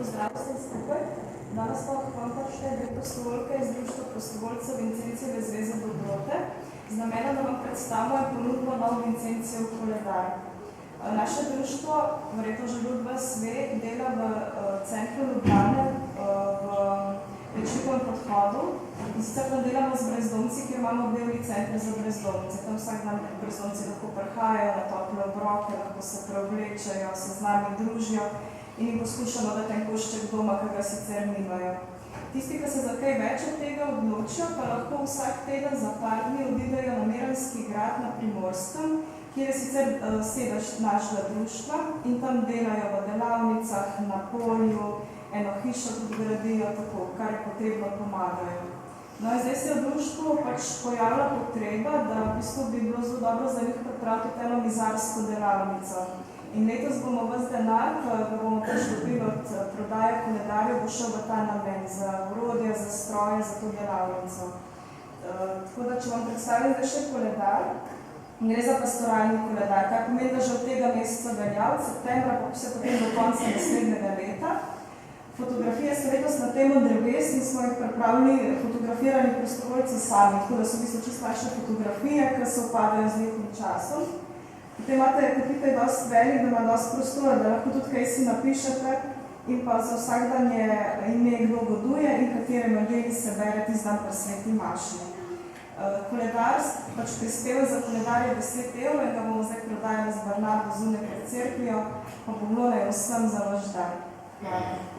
pozdrav vsem skupaj. Danes pa vam počne dve prostovoljke iz Društva prostovoljcev Vincencijeve zveze Dobrote z namenom, da vam predstavimo ponudbo nov Vincincijev koledar. Naše društvo, verjetno že ljud vas ve, dela v centru Ljubljane v Večnikovem podhodu. In sicer tam delamo z brezdomci, kjer imamo dnevni center za brezdomce. Tam vsak dan brezdomci lahko prihajajo na tople obroke, lahko se preoblečajo, se z nami družijo in jim poskušamo dati en košček doma, ki ga sicer nimajo. Tisti, ki se za kaj več od tega odločijo, pa lahko vsak teden za par dni odidejo na Miranski grad na Primorskem, kjer je sicer sedež našega društva in tam delajo v delavnicah, na polju, eno hišo tudi gradijo, tako, kar je potrebno, pomagajo. No in zdaj se je v društvu pojavila potreba, da v bistvu bi bilo zelo dobro za njih pripraviti eno mizarsko delavnico. In letos bomo ves denar, ki ga bomo dobili od prodaje koledarjev, bo šel v ta namen za orodje, za stroje, za to delavnico. Tako da, če vam predstavim zdaj še koledar, gre za pastoralni koledar, kar pomeni, da že od tega meseca velja, od septembra pa se potem do konca naslednjega leta. Fotografije so letos na temo dreves in smo jih pripravili fotografirani prostovoljci sami, tako da so v bistvu čisto vaše fotografije, ki se upadajo z letnim časom. Potem imate kopite dosti velik, da ima dosti prostora, da lahko tudi kaj si napišete in pa za vsak dan je ime, kdo goduje in katere modeli se bere tisti dan pri sveti maši. Koledar, prispevek za koledar je 10 € in ga bomo zdaj prodajali z Barnardo zunaj pred cerkvijo, pa bo bilo vsem za vaš dan. Hvala.